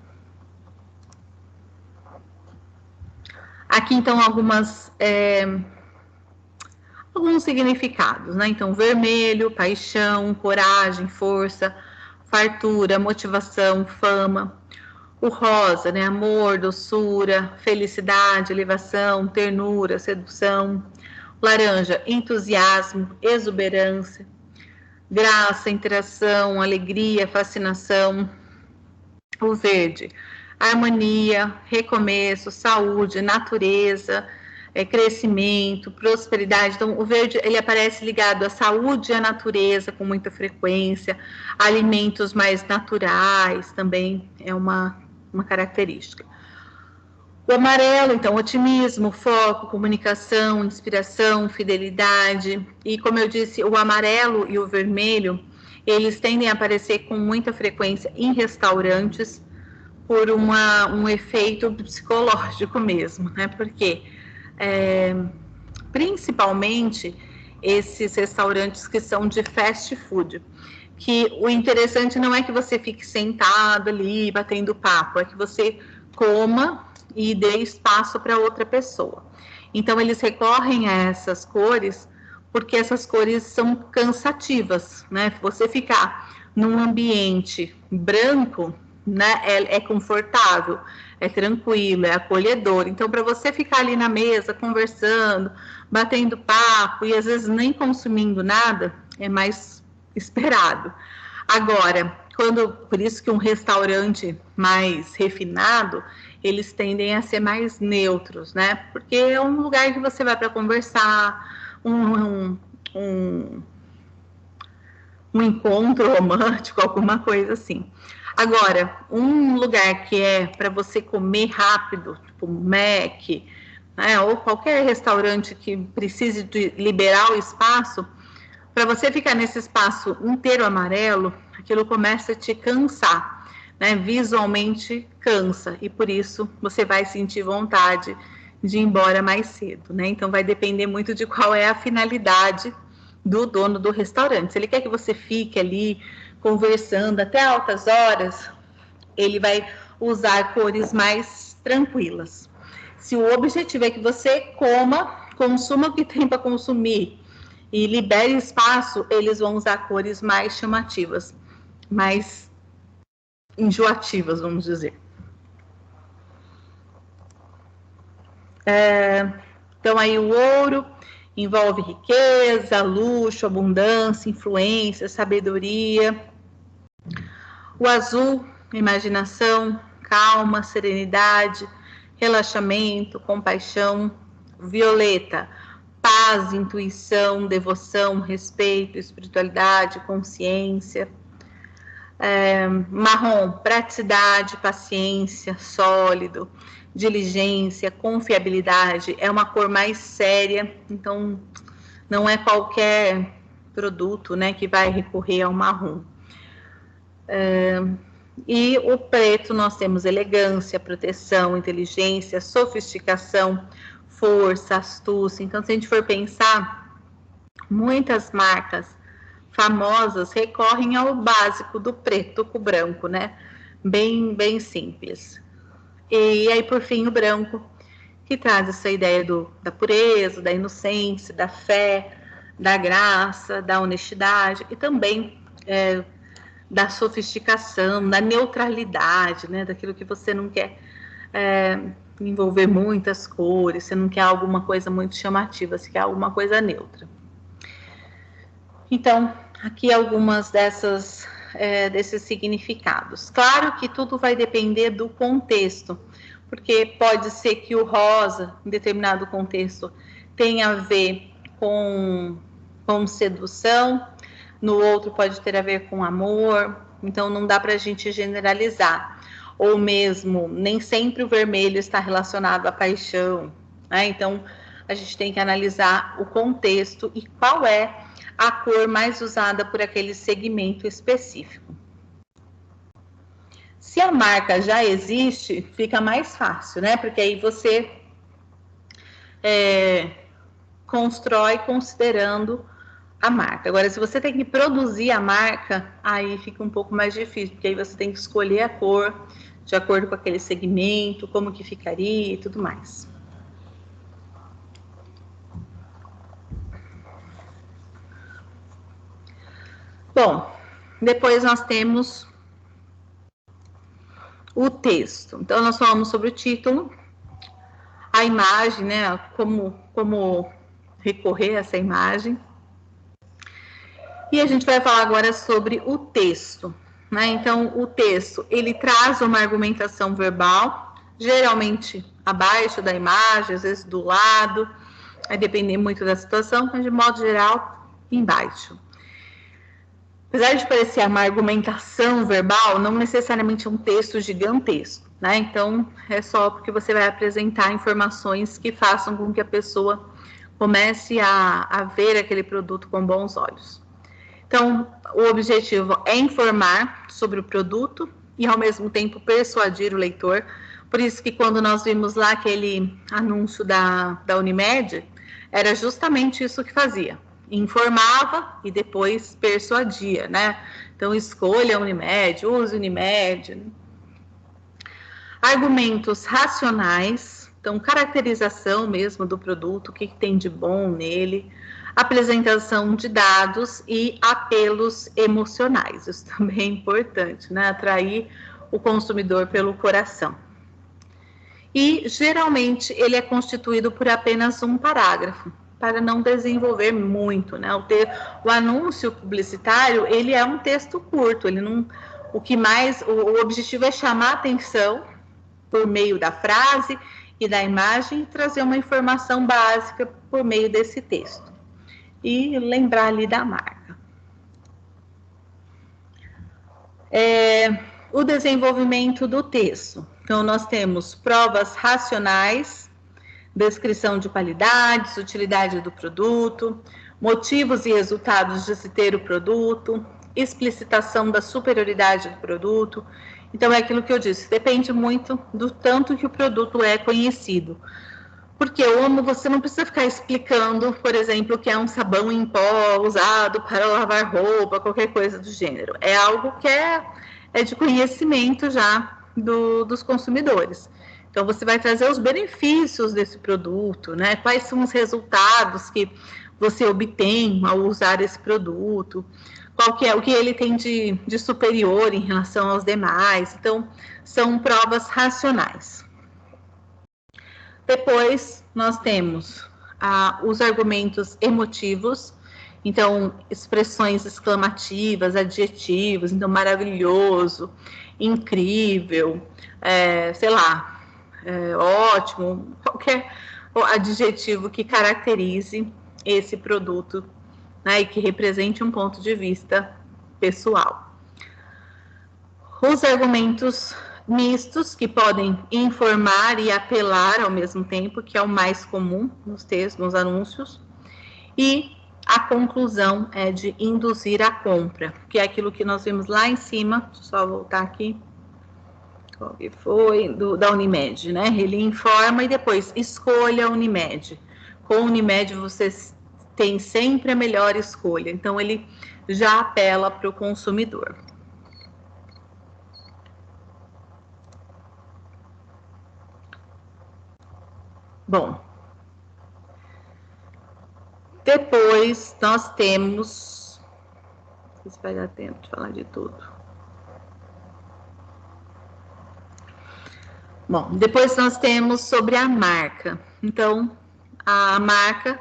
Aqui, então, alguns significados, né? Então, vermelho, paixão, coragem, força, fartura, motivação, fama. O rosa, né? Amor, doçura, felicidade, elevação, ternura, sedução. Laranja, entusiasmo, exuberância, graça, interação, alegria, fascinação. O verde, harmonia, recomeço, saúde, natureza, crescimento, prosperidade. Então, o verde, ele aparece ligado à saúde e à natureza com muita frequência, alimentos mais naturais também é uma característica. O amarelo, então, otimismo, foco, comunicação, inspiração, fidelidade. E, como eu disse, o amarelo e o vermelho, eles tendem a aparecer com muita frequência em restaurantes por um efeito psicológico mesmo, né? Porque, principalmente, esses restaurantes que são de fast food, que o interessante não é que você fique sentado ali, batendo papo, é que você coma e dê espaço para outra pessoa. Então, eles recorrem a essas cores, porque essas cores são cansativas, né? Você ficar num ambiente branco, né, é confortável, é tranquilo, é acolhedor. Então, para você ficar ali na mesa, conversando, batendo papo, e às vezes nem consumindo nada, é mais esperado. Agora, por isso que um restaurante mais refinado, eles tendem a ser mais neutros, né? Porque é um lugar que você vai para conversar, um encontro romântico, alguma coisa assim. Agora, um lugar que é para você comer rápido, tipo Mac, né, ou qualquer restaurante que precise de liberar o espaço, para você ficar nesse espaço inteiro amarelo, aquilo começa a te cansar, né? Visualmente cansa, e por isso você vai sentir vontade de ir embora mais cedo, né? Então vai depender muito de qual é a finalidade do dono do restaurante. Se ele quer que você fique ali conversando até altas horas, ele vai usar cores mais tranquilas. Se o objetivo é que você consuma o que tem para consumir e libere espaço, eles vão usar cores mais chamativas, mais enjoativas, vamos dizer. Então, aí o ouro envolve riqueza, luxo, abundância, influência, sabedoria. O azul, imaginação, calma, serenidade, relaxamento, compaixão. Violeta, paz, intuição, devoção, respeito, espiritualidade, consciência. Marrom, praticidade, paciência, sólido, diligência, confiabilidade. É uma cor mais séria, então não é qualquer produto, né, que vai recorrer ao marrom. E o preto, nós temos elegância, proteção, inteligência, sofisticação, força, astúcia. Então, se a gente for pensar, muitas marcas famosas recorrem ao básico do preto com o branco, né? Bem simples. E aí, por fim, o branco, que traz essa ideia da pureza, da inocência, da fé, da graça, da honestidade e também da sofisticação, da neutralidade, né? Daquilo que você não quer envolver muitas cores, você não quer alguma coisa muito chamativa, você quer alguma coisa neutra. Então, aqui algumas desses significados. Claro que tudo vai depender do contexto, porque pode ser que o rosa, em determinado contexto, tenha a ver com sedução, no outro pode ter a ver com amor, então não dá para a gente generalizar. Ou mesmo, nem sempre o vermelho está relacionado à paixão, né? Então, a gente tem que analisar o contexto e qual é a cor mais usada por aquele segmento específico. Se a marca já existe, fica mais fácil, né? Porque aí você constrói considerando a marca. Agora, se você tem que produzir a marca, aí fica um pouco mais difícil, porque aí você tem que escolher a cor de acordo com aquele segmento, como que ficaria e tudo mais. Bom, depois nós temos o texto. Então, nós falamos sobre o título, a imagem, né? Como recorrer a essa imagem. E a gente vai falar agora sobre o texto, né? Então, o texto, ele traz uma argumentação verbal, geralmente abaixo da imagem, às vezes do lado, vai depender muito da situação, mas de modo geral, embaixo. Apesar de parecer uma argumentação verbal, não necessariamente um texto gigantesco, né? Então, é só porque você vai apresentar informações que façam com que a pessoa comece a ver aquele produto com bons olhos. Então, o objetivo é informar sobre o produto e, ao mesmo tempo, persuadir o leitor. Por isso que quando nós vimos lá aquele anúncio da Unimed, era justamente isso que fazia. Informava e depois persuadia, né? Então, escolha a Unimed, use a Unimed. Argumentos racionais, então, caracterização mesmo do produto, o que tem de bom nele, apresentação de dados e apelos emocionais. Isso também é importante, né? Atrair o consumidor pelo coração. E, geralmente, ele é constituído por apenas um parágrafo, para não desenvolver muito, né? O anúncio publicitário, ele é um texto curto, ele não, o objetivo é chamar a atenção por meio da frase e da imagem e trazer uma informação básica por meio desse texto. E lembrar ali da marca. O desenvolvimento do texto. Então, nós temos provas racionais, descrição de qualidades, utilidade do produto, motivos e resultados de se ter o produto, explicitação da superioridade do produto. Então, é aquilo que eu disse, depende muito do tanto que o produto é conhecido. Porque você não precisa ficar explicando, por exemplo, que é um sabão em pó usado para lavar roupa, qualquer coisa do gênero. É algo que é de conhecimento já dos consumidores. Então, você vai trazer os benefícios desse produto, né? Quais são os resultados que você obtém ao usar esse produto, o que ele tem de superior em relação aos demais. Então, são provas racionais. Depois, nós temos os argumentos emotivos, então, expressões exclamativas, adjetivos, então, maravilhoso, incrível, sei lá, ótimo, qualquer adjetivo que caracterize esse produto, né, e que represente um ponto de vista pessoal. Os argumentos mistos, que podem informar e apelar ao mesmo tempo, que é o mais comum nos textos, nos anúncios, e a conclusão é de induzir a compra, que é aquilo que nós vimos lá em cima, deixa eu só voltar aqui, qual que foi, da Unimed, né? Ele informa e depois escolha a Unimed. Com a Unimed você tem sempre a melhor escolha, então ele já apela para o consumidor. Bom, depois nós temos, não sei se vai dar tempo de falar de tudo. Bom, depois nós temos sobre a marca. Então, a marca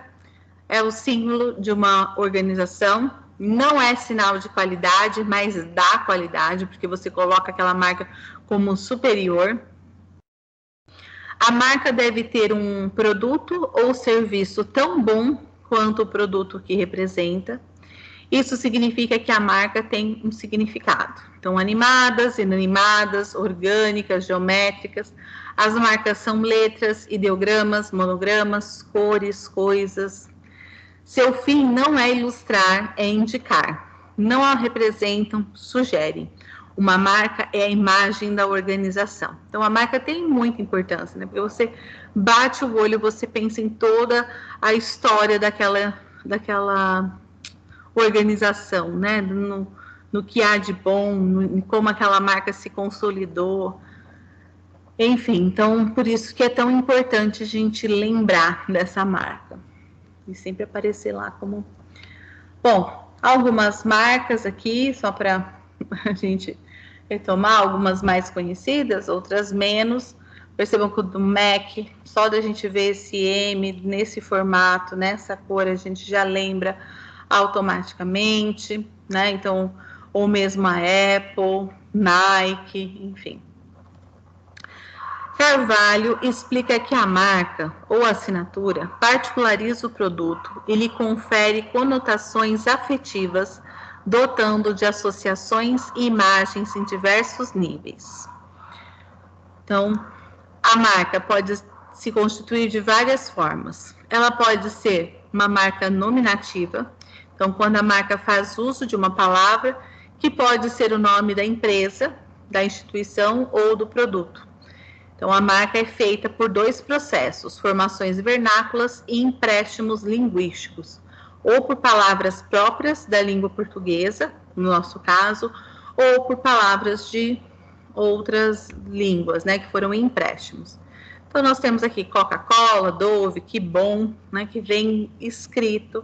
é o símbolo de uma organização, não é sinal de qualidade, mas dá qualidade, porque você coloca aquela marca como superior. A marca deve ter um produto ou serviço tão bom quanto o produto que representa. Isso significa que a marca tem um significado. Então, animadas, inanimadas, orgânicas, geométricas, As marcas são letras, ideogramas, monogramas, cores, coisas. Seu fim não é ilustrar, é indicar. Não a representam, sugerem. Uma marca é a imagem da organização. Então, a marca tem muita importância, né? Porque você bate o olho, você pensa em toda a história daquela organização, né? No que há de bom, em como aquela marca se consolidou. Enfim, então, por isso que é tão importante a gente lembrar dessa marca. E sempre aparecer lá como... Bom, algumas marcas aqui, só para a gente retomar, algumas mais conhecidas, outras menos. Percebam que o do MAC, só da gente ver esse M nesse formato, nessa cor, a gente já lembra automaticamente, né? Então, ou mesmo a Apple, Nike, enfim. Carvalho explica que a marca ou assinatura particulariza o produto e lhe confere conotações afetivas, dotando de associações e imagens em diversos níveis. Então, a marca pode se constituir de várias formas. Ela pode ser uma marca nominativa, então, quando a marca faz uso de uma palavra que pode ser o nome da empresa, da instituição ou do produto. Então, a marca é feita por dois processos, formações vernáculas e empréstimos linguísticos, ou por palavras próprias da língua portuguesa, no nosso caso, ou por palavras de outras línguas, né, que foram empréstimos. Então, nós temos aqui Coca-Cola, Dove, Que Bom, né, que vem escrito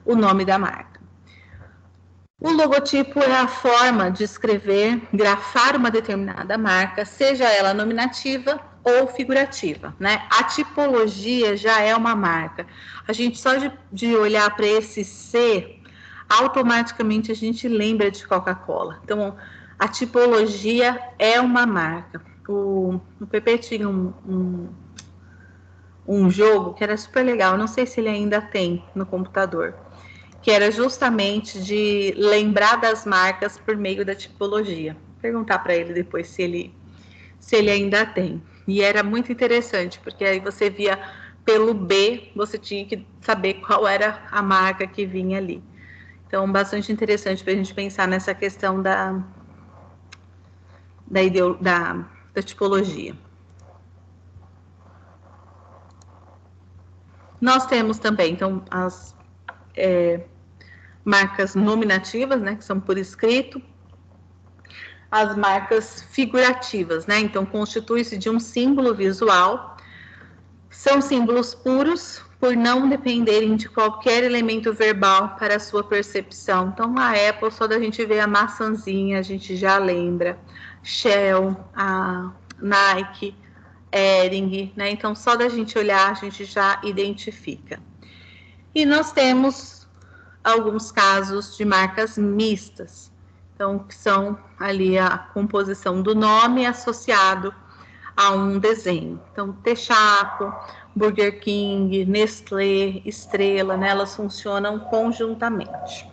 o nome da marca. O logotipo é a forma de escrever, grafar uma determinada marca, seja ela nominativa ou figurativa, né? A tipologia já é uma marca. A gente só de olhar para esse C, automaticamente a gente lembra de Coca-Cola. Então, a tipologia é uma marca. O PP tinha um jogo que era super legal, não sei se ele ainda tem no computador, que era justamente de lembrar das marcas por meio da tipologia. Vou perguntar para ele depois se ele ainda tem. E era muito interessante, porque aí você via pelo B, você tinha que saber qual era a marca que vinha ali. Então, bastante interessante para a gente pensar nessa questão da tipologia. Nós temos também, então, as marcas nominativas, né, que são por escrito, as marcas figurativas, né, então constitui-se de um símbolo visual, são símbolos puros, por não dependerem de qualquer elemento verbal para a sua percepção. Então, a Apple, só da gente ver a maçãzinha, a gente já lembra, Shell, a Nike, Hering, né, então só da gente olhar, a gente já identifica. E nós temos alguns casos de marcas mistas, então, que são ali a composição do nome associado a um desenho. Então, Texaco, Burger King, Nestlé, Estrela, né, elas funcionam conjuntamente.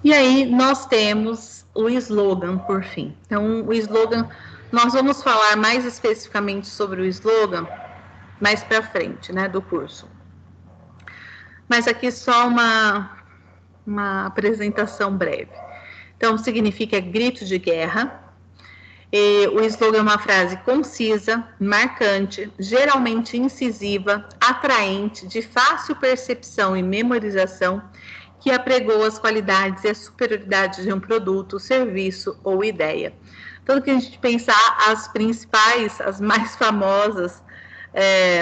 E aí, nós temos o slogan, por fim. Então, o slogan, nós vamos falar mais especificamente sobre o slogan mais para frente, né, do curso. Mas aqui só uma apresentação breve. Então, significa grito de guerra. E o slogan é uma frase concisa, marcante, geralmente incisiva, atraente, de fácil percepção e memorização, que apregoa as qualidades e a superioridade de um produto, serviço ou ideia. Então, que a gente pensar as principais, as mais famosas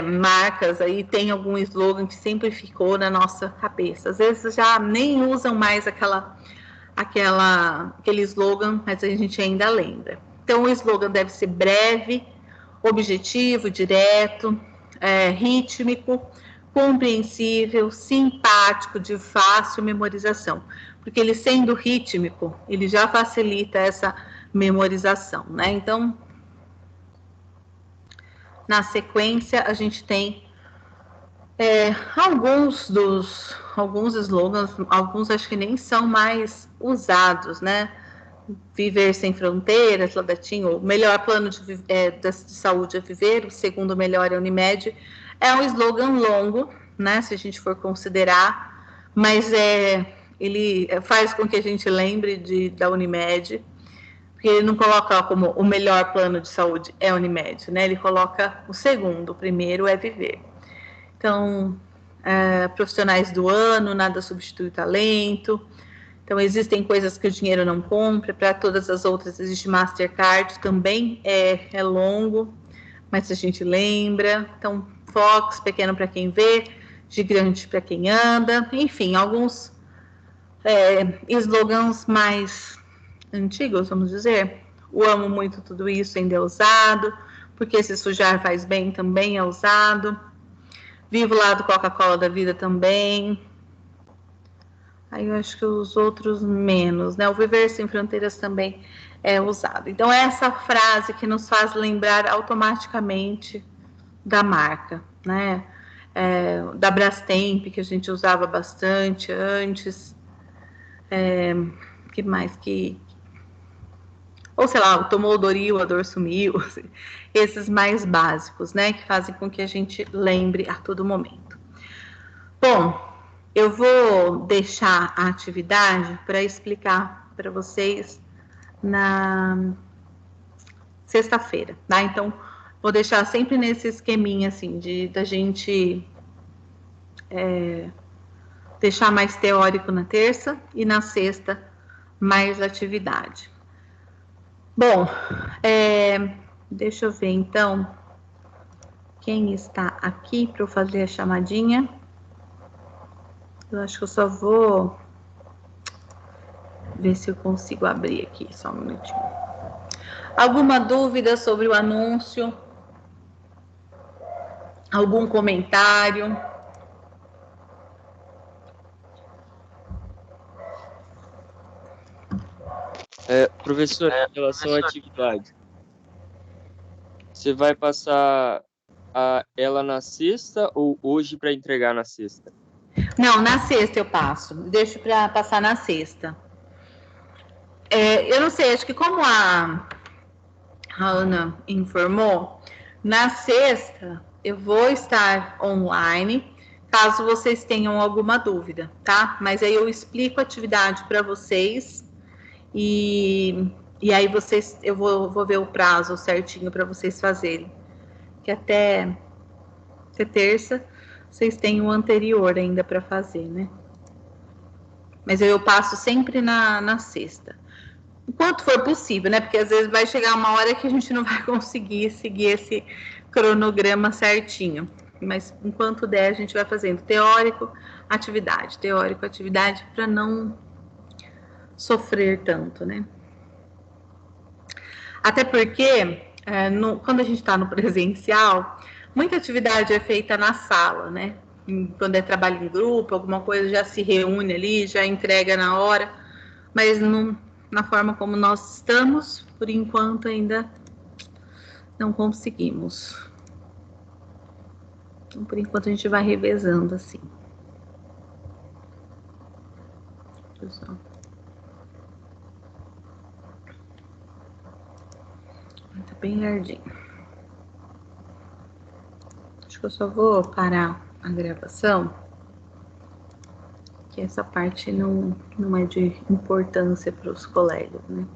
marcas, aí tem algum slogan que sempre ficou na nossa cabeça. Às vezes já nem usam mais aquele slogan, mas a gente ainda lembra. Então, o slogan deve ser breve, objetivo, direto, rítmico, compreensível, simpático, de fácil memorização. Porque ele sendo rítmico, ele já facilita essa memorização, né? Então, na sequência, a gente tem alguns slogans, alguns acho que nem são mais usados, né? Viver Sem Fronteiras, lá da TIM, o melhor plano de saúde é viver, o segundo melhor é a Unimed. É um slogan longo, né, se a gente for considerar, mas ele faz com que a gente lembre da Unimed, porque ele não coloca como o melhor plano de saúde é a Unimed, né, ele coloca o segundo, o primeiro é viver. Então, profissionais do ano, nada substitui o talento. Então, existem coisas que o dinheiro não compra, para todas as outras existe Mastercard, também é longo, mas a gente lembra. Então, Fox, pequeno para quem vê, gigante para quem anda, enfim, alguns slogans mais antigos, vamos dizer. O amo muito tudo isso ainda é usado, porque se sujar faz bem também é usado. Vivo lá do Coca-Cola da vida também. Aí eu acho que os outros menos, né? O Viver Sem Fronteiras também é usado. Então, é essa frase que nos faz lembrar automaticamente da marca, né? Da Brastemp, que a gente usava bastante antes. Que mais que... Ou, sei lá, tomou o Doril, a dor sumiu. Assim, esses mais básicos, né? Que fazem com que a gente lembre a todo momento. Bom, eu vou deixar a atividade para explicar para vocês na sexta-feira, tá? Então, vou deixar sempre nesse esqueminha, assim, da gente deixar mais teórico na terça e na sexta mais atividade. Bom, deixa eu ver, então, quem está aqui para eu fazer a chamadinha. Eu acho que eu só vou ver se eu consigo abrir aqui, só um minutinho. Alguma dúvida sobre o anúncio? Algum comentário? Professor, em relação à atividade, você vai passar ela na sexta ou hoje para entregar na sexta? Não, na sexta eu passo. Deixo para passar na sexta. Eu não sei, acho que como a Ana informou, na sexta eu vou estar online, caso vocês tenham alguma dúvida, tá? Mas aí eu explico a atividade para vocês e aí eu vou ver o prazo certinho para vocês fazerem. Que até terça vocês têm o anterior ainda para fazer, né? Mas eu passo sempre na sexta. Enquanto for possível, né? Porque às vezes vai chegar uma hora que a gente não vai conseguir seguir esse cronograma certinho. Mas enquanto der, a gente vai fazendo teórico, atividade, para não sofrer tanto, né? Até porque, quando a gente está no presencial, muita atividade é feita na sala, né? Quando é trabalho em grupo, alguma coisa já se reúne ali, já entrega na hora, mas na forma como nós estamos, por enquanto ainda não conseguimos. Então, por enquanto a gente vai revezando assim. Pessoal. Tá bem lerdinho. Acho que eu só vou parar a gravação, que essa parte não é de importância para os colegas, né?